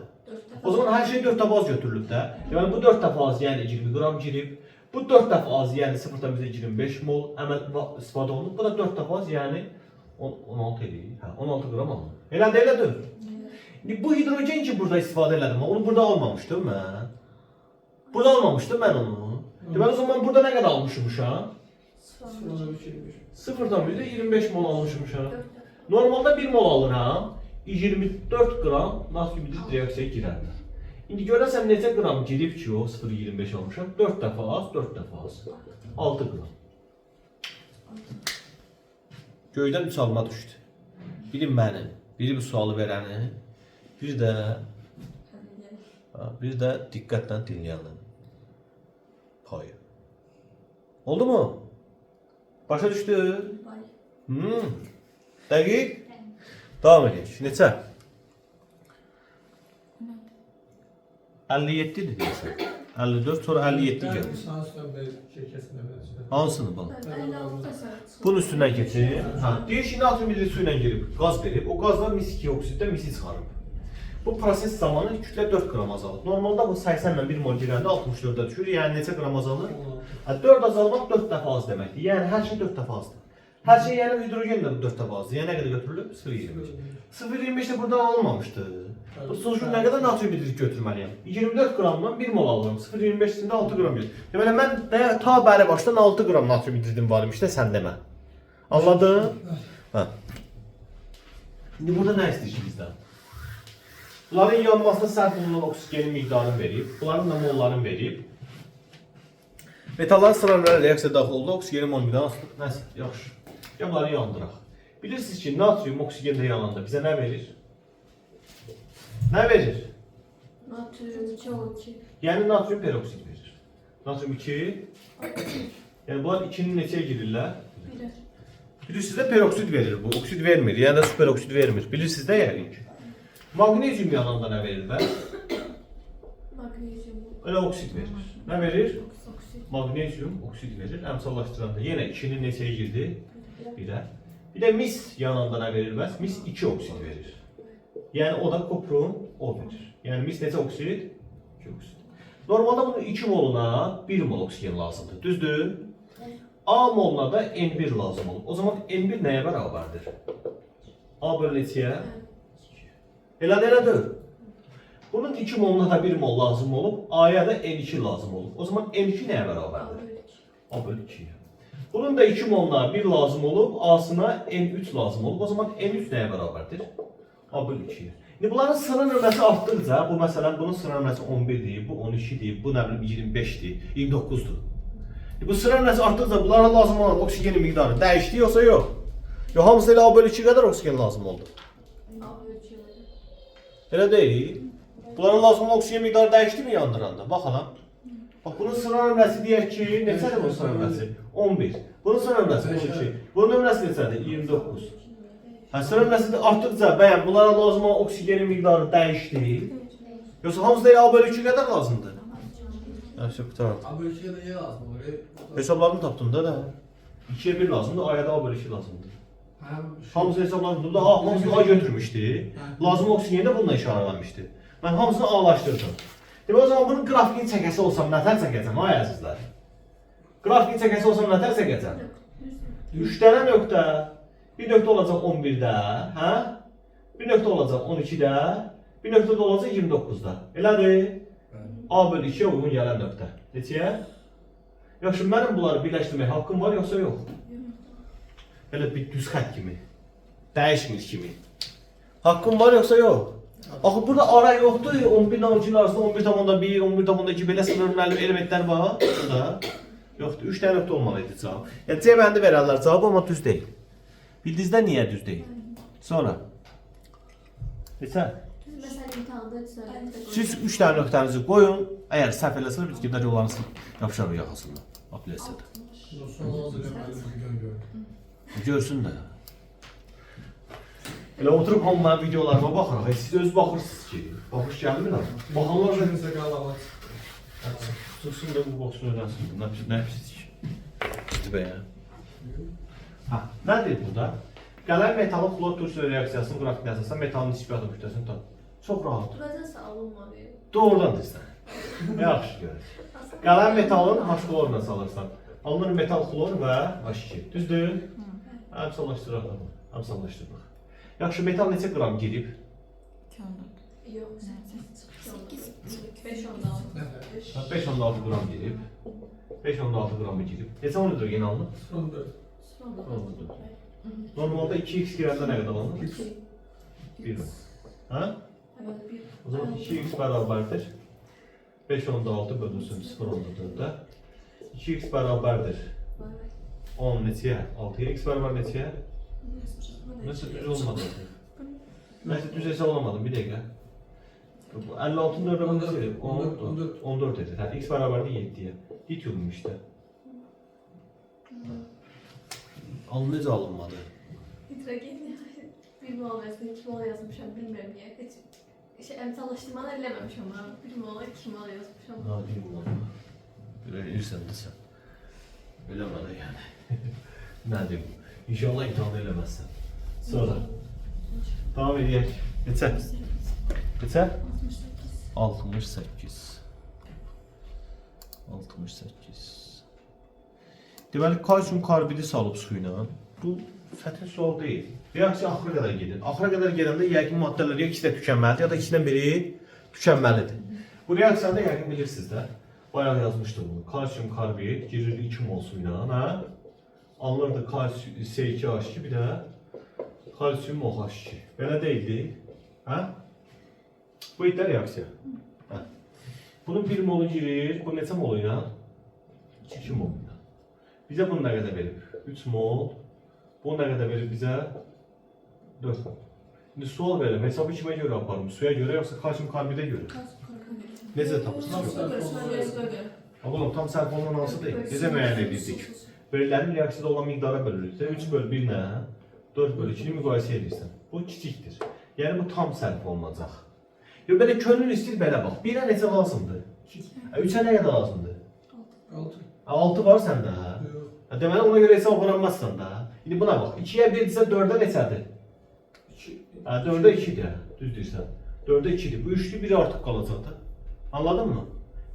O zaman hər şey 4 dəfə az götürülüb də. Yəni bu 4 dəfə az, yəni 20 qram girib. Bu 4 dəfə az, yəni 0,25 mol əməl istifadə olunur. Bu da 4 dəfə az, yəni 16 edir. Hə, 16 qram alınır. Elə də elədir. İndi bu hidrogen ki burada istifadə elədim, onu burada almamışdım mən. Burada almamışdım mən onu. Deməli o zaman burada nə qədər almışmışam? 0,25 mol almışmışam. Normalda 1 mol alıram. 24 qram natrium hidrit reaksiyaya girərlər. İndi görəsən neçə qram girib ki o 0,25 almışam? 4 dəfə az, 4 dəfə az. 6 qram. Göydən 3 alma düşdü. Biri mənim, biri bu sualı verəni, bir də diqqətlə dinləyənlərin payı. Oldu mu? Başa düşdü? Dəqiq? Davam edək. Neçə? 57-dir deyəsən. 54 sonra 57 gəlir. Hansını bana? Bunun üstündən keçir. Deyir ki, natrium hidrit su ilə girib, qaz verib. O qazlar mis-2 oksiddə misi çıxarıb. Bu proses zamanı kütlə 4 qram azalır. Normalda bu 80 ilə 1 mol girəndə 64-ə düşür. Yəni neçə qram azalır? 4 azalmaq 4 dəfə az deməkdir. Yəni hər şey 4 dəfə azdır. Hər şey yəni hidrogen də 4 dəfə azdır. Yəni nə qədər götürülüb? 0,25. 0,25 də burada alınmamışdı. Sonuçta nə qədər natrium hidrit götürməliyəm? 24 qramdan 1 mol alıram. 0,25-sində 6 qram götürürəm. Deməli mən ta bəri başdan 6 qram natrium hidritim var imiş də sən demə. Anladın? Hə. İndi burada nə istəyir bizdən? Bunların yanmasına sərf olunan oksigenin miqdarını verib, bunların da mollarını verib. Metalların sıralarına reaksiya daxil oldu, oksigenin mol miqdarı nəsə, yaxşı. Ya bunları yandıraq. Bilirsiniz ki, natrium oksigenlə yananda bizə nə verir? Nə verir? Natrium 2O2. Yəni natrium peroksid verir. Natrium 2. Yəni bunlar 2-nin neçəyə girirlər? Bilirsiniz də peroksid verir bu, oksid vermir. Yəni də superoksid vermir. Bilirsiniz də yəqin ki. Magnezium yanında nə verir bə? Magnezium. Elə oksid verir. Nə verir? Magnezium oksid verir. Əmsallaşdıranda yenə 2-nin neçəyə girdi? 1-ə. Bir də mis yanında nə verir bəs? Mis 2 oksid verir. Yəni o da koprum O verir. Yəni mis neçə oksid? 2 oksid. Normalde bunun 2 moluna 1 mol oksigen lazımdır. Düzdür? A moluna da N1 lazım olur. O zaman N1 neye beraberdir? A bölü neçəyə? Elədir. Bunun 2 moluna da 1 mol lazım olub, A'ya da N2 lazım olub. O zaman N2 neye beraberdir? A bölü 2'ye. Bunun da 2 moluna 1 lazım olub, A'sına N3 lazım olub. O zaman N3 neye beraberdir? A bölü 2'ye. İndi bunların sıra nömrəsi artdıqca, bu məsələn bunun sıra nömrəsi 11-dir, bu 12-dir, bu nə bilim 25-dir, 29-dur. Bu sıra nömrəsi artdıqca bunlara lazım olan oksigenin miqdarı dəyişdi yoxsa yox? Yox, hamısı elə A bölü 2 qədər oksigen lazım oldu. Elə deyil. Bunların lazım olan oksigen miqdarı dəyişdi mi yandıranda? Baxalım. Bax bunun sıra nömrəsi deyək ki, neçədir bunun sıra nömrəsi? 11. Bunun sıra nömrəsi 12. Bunun nömrəsi neçədir? 29. Hə, sıra nömrəsi artdıqca bəyən bunlara lazım olan oksigenin miqdarı dəyişdi. Yoxsa hamısı da elə A bölü 2 qədər lazımdır? Yaxşı, qutarım. Abi ölçüye de iyi lazım olur. Hesablarını tapdım da. 2'ye 1 lazımdır, A'ya da A bölü 2 lazımdır. Hamısı hesabladım da hamısını A götürmüşdü. Lazım oksijeni də bununla işarələnmişdi. Mən hamısını A'laşdırdım. Demək o zaman bunun grafikini çəkəsi olsam nətər çəkəcəm ay əzizlər? Grafikini çəkəsi olsam nətər çəkəcəm? 3 dənə nöqtə. Bir nöqtə olacaq 11-də, hə? Bir nöqtə olacaq 12-də, bir nöqtə də olacaq 29-da. Elədir? A bölü 2'ye uyğun gələn nöqtə. Neçəyə? Yaxşı, mənim bunları birləşdirmək haqqım var yoxsa yox? Elə bir düz xət kimi. Dəyişmir kimi. Haqqım var yoxsa yox? Axı burada ara yoxdur. 11 ilə 12 arasında 11,1, 11,2 belə sınır müəllim elementlər var. Burada yoxdur. 3 dənə nöqtə olmalıydı cavab. Yəni C bəndi verərlər cavab, amma düz deyil. Bildinizdə niyə düz deyil? Sonra. Neçə? Mesela imtahanda düzenledik. Siz 3 dənə nöqtənizi qoyun. Əgər səhv eləsələr biz gedər yollarınızı yapışarıq yaxasından. Apeliyasiyada. Son oldu demedim gör. Görsün də. Elə oturub hamı videolarıma baxırıq. Siz öz baxırsınız ki, baxış gəlmir ha. Baxanlar da Kendinize kalabalık. tutsun da bu boksun öyrənsin. Nə pis iş. İşte be ya. Ha, nədir burada? Gələn metalın xlor turşu reaksiyasının qrafikinə əsasən metalın nisbiyyatı müktəsini tap. Çox rahat. Burası alınmadı. Doğrudan deyirsən. Yaxşı görür. Gələn metalın H xloruna salırsan. Alınır metal xlor və H2. Düzdür? Əmsallaşdıraq. Əmsallaşdırmaq. Yaxşı, metal neçə qram girib? Yok. 5 5,6 qram girib. 5,6 qramı girib. Neçə on hidrogen alınır? Son 4. Normalde 2x girəndə nə qədər alınır? 1. Hə? O zaman 2x bərabərdir. 5,6 bölünsün 0,4'də. 2x bərabərdir. 10 neçəyə? 6'ya. X bərabər neçəyə? Nəsə düz olmadı. Nəsə düz hesab olamadım. Bir dəqiqə. 56'ın 4'ə bak neçədir? 14 edir. Hə, x bərabərdir 7'yə. Litium işte. Necə alınmadı? Hidrogen bir mol versin, 2 mol yazmışam, bilmirəm niyə. Heç əmsallaşdırmanı eləməmişəm ha. 1 mola 2 mol yazmışam. Ha, bilmirəm. Belə irsən də sən. Eləmədi yəni. Nədir bu? İnşallah imtahan eləməzsən. Sonra. Davam edək. Neçə? Neçə? 68. 68. Deməli, kalsium karbidi salıb suyla. Bu çətin sual deyil. Reaksiya axıra qədər gedir. Axıra qədər gedəndə yəqin maddələr ya ikisi də tükənməlidir, ya da ikisindən biri tükənməlidir. Bu reaksiyanı da yəqin bilirsiniz də. Bayaq yazmışdım bunu. Kalsium karbid girirdi 2 mol suyla, hə? Alınırdı kalsium S2H2, bir də kalsium OH2. Belə deyildi, hə? Bu iddə reaksiya. Hə. Bunun 1 molu girir, bu neçə molu ilə? 2 mol ilə. Bizə bunu nə qədər verib? 3 mol. Bu nə qədər verib bizə? 4 mol. İndi sual verirəm, hesabı kimə görə aparım? Suya görə yoxsa kalsium karbidə görə? Necə tapırsınız? Oğlum, tam sərf olunan hansı deyil. Necə müəyyən edirdik? Verilərin reaksiyada olan miqdara bölürük. 3 böl 1 nə? 4 böl 2-ni müqayisə edirsən. Bu kiçikdir. Yəni bu tam sərf olunacaq. Yox, belə könül istəyir, belə bax. 1-ə neçə lazımdır? 3-ə nə qədər lazımdır? 6. 6 var səndə, hə? Deməli, ona görə hesab aparanmazsan da. İndi buna bax, 2-yə 1-dirsə 4-ə neçədir? 4'e 2'dir. Düz deyirsən. 4'e 2'dir. Bu üçlü biri artıq qalacaq da. Anladın mı?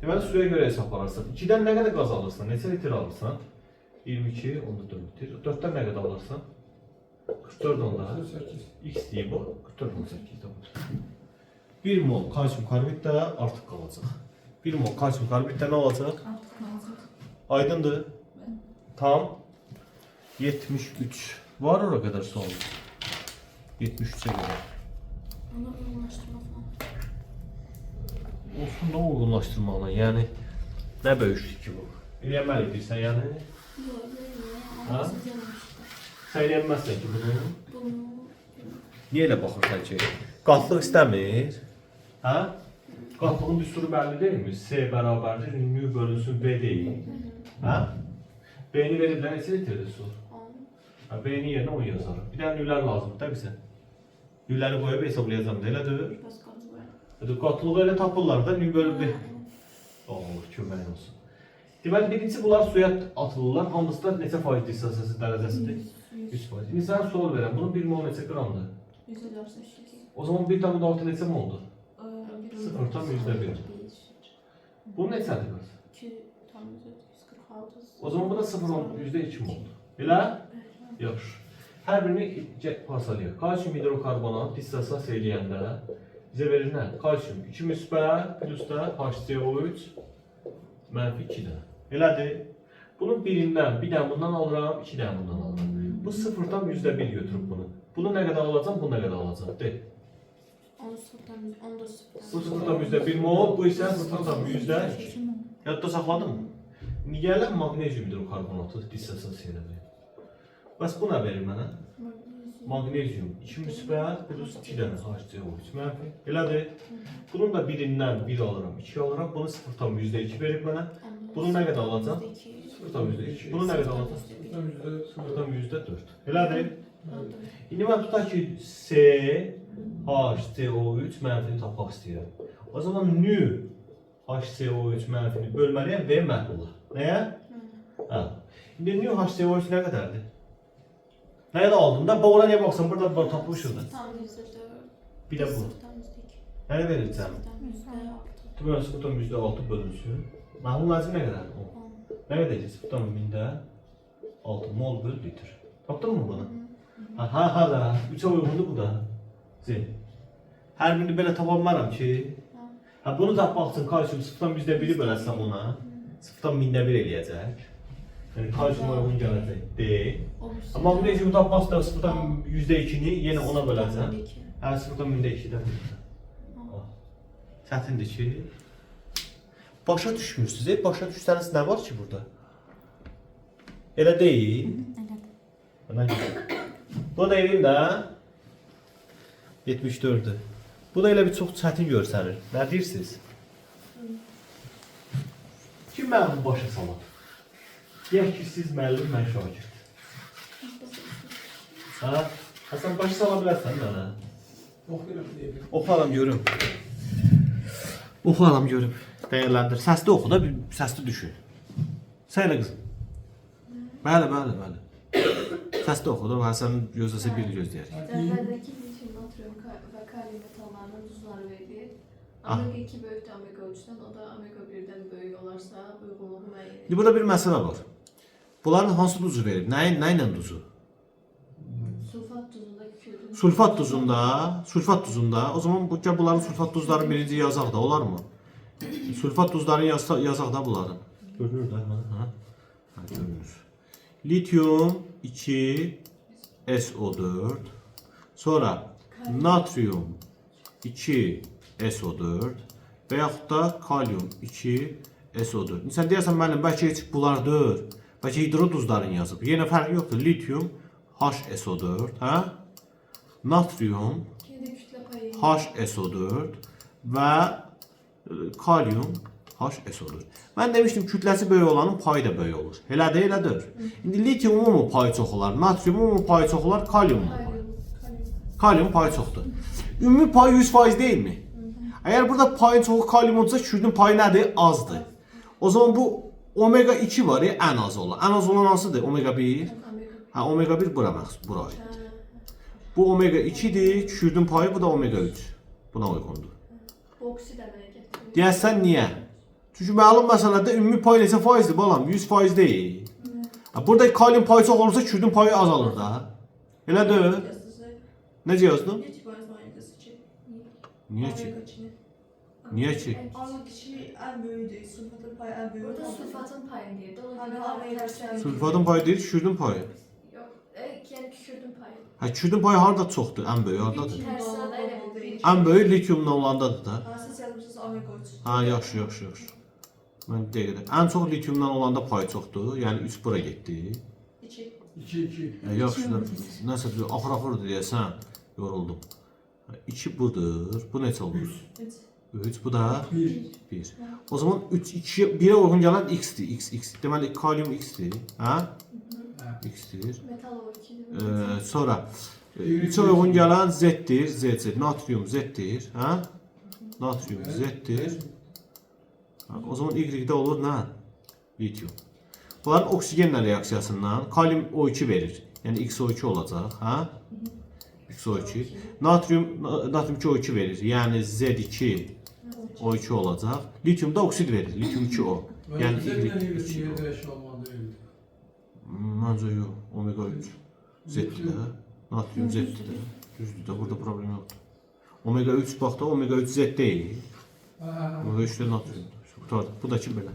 Deməli suya görə hesablarsan. 2-dən nə qədər qaz alırsan? Neçə litr alırsan? 22, onda 4 litr. 4-dən nə qədər alırsan? 44 onda. 48. X deyib o. 44 onda 8 də budur. 1 mol kalsium karbid də artıq qalacaq. 1 mol kalsium karbid də nə olacaq? Artıq qalacaq. Aydındır. Tam 73. Var ora qədər sual. 73'e qədər. Onu uyğunlaşdırma falan. Olsun da uyğunlaşdırmalı. Yəni nə böyüklük ki bu? Eləyənməli deyirsən yəni? Yox, Ha? amma siz eləmişdiniz. Sən eləyənməzsən ki bunu. Bunu Niyə elə baxırsan ki? Qatlıq istəmir. Hə? Qatlığın düsturu bəlli deyilmi? S bərabərdir, nü bölünsün B deyil. Hə? B-ni verirlər, neçə litrdir su? Hə, B-ni yerinə 10 yazarıq. Bir dənə nülər lazımdır da bizə. Nüləri qoyub hesablayacağım da, elədir? biraz qazı var. Qatlığı elə tapırlar da, nü bölü B. Allah, kömək olsun. Deməli, birinci bunlar suya atılırlar. Hamısı da neçə faiz dissosiasiya dərəcəsidir? 100%. İndi sənə sual verəm, bunun 1 mol neçə qramdır? 162. O zaman 1,6 neçə moldur? 0,1. Bu neçədir qız? 2 tam 146. O zaman bu da 0,2 moldur. Elə? Yaxşı. Hər birini parçalayaq. Kalsium hidrokarbonat dissosiasiya eləyəndə bizə verir nə? Kalsium 2 müsbət plus da HCO3 mənfi 2 də. Elədir? Bunun birindən, bir dənə bundan alıram, 2 dənə bundan alıram. Bu 0'dan %1 götürüb bunu. Bunu nə qədər alacam, bunu nə qədər alacam? De. 10 da 0. Bu 0'dan %1 mol, bu isə 0'dan %2. Yadda saxladın mı? İndi gələn magnezium hidrokarbonatı dissosiasiya eləmək. Bəs bu nə verir mənə? Magnezium 2 müsbət plus 2 dənə HCO3 mənfi. Elədir? Bunun da birindən 1 alıram, 2 alıram. Bunu 0,2 verib mənə. Bunu nə qədər alacam? 0,2. Bunu nə qədər alacam? 0,4. Elədir? İndi mən tutaq ki C, HCO3 mənfini tapmaq istəyirəm. O zaman nü HCO3 mənfini bölməliyəm V məhdula. Nəyə? Hə. İndi nü HCO3 nə qədərdir? Nə qədər aldın da? Ora niyə baxsan? Burada tapmışıq da. Tam %4. Bir də bu. Nə verəcəm? Deməli 0,6 bölünsün. Məhlul həcmi nə qədərdir? 10. Nə qədərdir? 0,6 mol böl litr. Tapdın mı bunu? Ha da. 3'ə uyğundur bu da. Zin. Hər birini belə tapa bilmərəm ki. Ha bunu tapmaq üçün kalsium 0,1'i böləsəm ona 0,1 eləyəcək. Yəni kalsium uyğun gələcək. D. Magnezium tapmaq istəyirəm 0,2'ni yenə ona böləcəm. Hə 0,2'dən böləcəm. Çətindir ki. Başa düşmürsünüz. Başa düşsəniz nə var ki burada? Elə deyil. Elədir. Bu da eləyim də. 74'dür. Bu da elə bir çox çətin görsənir. Nə deyirsiniz? Kim mənim başa salır? Deyək ki siz müəllim, mən şagird. Hə? Sən başa sala bilərsən mənə? Oxuyuram deyə. Oxuyalım görüm. Oxuyalım görüm. Dəyərləndir. Səsli oxu da, səsli düşün. Söylə qızım. Bəli. Səsli oxu da, sən gözləsə bir gözləyər. Dərlərdəki lityum, natrium və kalium metallarının duzları verilir. Omega 2 böyükdür omega 3'dən, o da omega 1'dən böyük olarsa uyğunluğu müəyyən edilir. İndi burada bir məsələ var. Bunların hansı duzu verib? Nə ilə duzu? Sulfat duzunda kürdün. Sulfat duzunda. O zaman bunların sulfat duzlarını birinci yazaq da, olar mı? Sulfat duzlarını yazaq da bunların. Görünür də mənə, hə? Hə, görünür. Lityum 2 SO4. Sonra natrium 2 SO4 və yaxud da kalium 2 SO4. Sən deyərsən müəllim, bəlkə heç bunlardır. Bəlkə hidroduzların yazıb. Yenə fərqi yoxdur. Lityum HSO4, hə? Natrium Yine kütle payı. HSO4 və kalium HSO4. Mən demişdim kütləsi böyük olanın payı da böyük olur. Elədir. İndi lityumun mu payı çox olar, natriumun mu payı çox olar, kaliumun mu payı? Kalium payı çoxdur. Ümumi payı 100% deyilmi? Əgər burada payın çoxu kalium olsa, kürdün payı nədir? Azdır. O zaman bu omega 2 var ya, ən az olan. Ən az olan hansıdır? Omega 1. Ha, omega 1 bura məxsus, bura aid. Bu omega 2'dir, kürdün payı, bu da omega 3. Buna uyğundur. Bu oksit əmələ gətirir. Deyəsən niyə? Çünki məlum məsələdə ümumi pay neçə faizdir balam? 100% deyil. Ha, burada kalium payı çox olursa kürdün payı azalır da. Elə deyil? Necə yazdın? Niyə ki? Niyə ki? Ama kişi en büyüğüydü. Sulfatın payı en büyüğü. Burada sulfatın payı deyirdi. Ona Hani görə havaya tərsdən- Sulfatın payı deyil, kürdün payı. Yox, yəni kürdün payı. Ha, kürdün payı harda çoxdur? Ən böyük hardadır? Ters sırada elə bir. Ən böyük lityumla olandadır da. Ha, siz yazmışsınız omega 3. Ha, yaxşı. Mən dəqiqə. Ən çox lityumdan olanda pay çoxdur. Yəni 3 bura getdi. 2. 2-2. Yaxşı. Nəsə axır deyəsən, yoruldum. 2 budur. Bu neçə olur? 3 bu da 1. 1. O zaman 3 2 1-ə uyğun gələn x-dir. X. Deməli kalium x-dir. Hə? X-dir. Metal o 2. Sonra 3-ə uyğun gələn z-dir. Z. Natrium z-dir. Hə? Natrium z-dir. O zaman y-də olur nə? Lityum. Bunların oksigenlə reaksiyasından kalium O2 verir. Yəni XO2 olacaq, hə? XO2. Natrium 2O2 verir. Yəni Z2 O2 olacaq. Lityum da oksid verir. Lityum 2O. Yəni Y2O. Məncə yox. Omega 3. Z-də. Natrium Z-də. Düzdür də, burada problem yoxdur. Omega 3 bax da Omega 3 Z deyil. Omega 3 də natriumdur. Qurtardı. Bu da ki belə.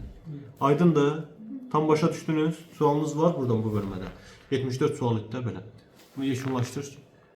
Aydındır. Tam başa düşdünüz. Sualınız var buradan bu bölmədə. 74 sual etdi belə. Bunu yekunlaşdır.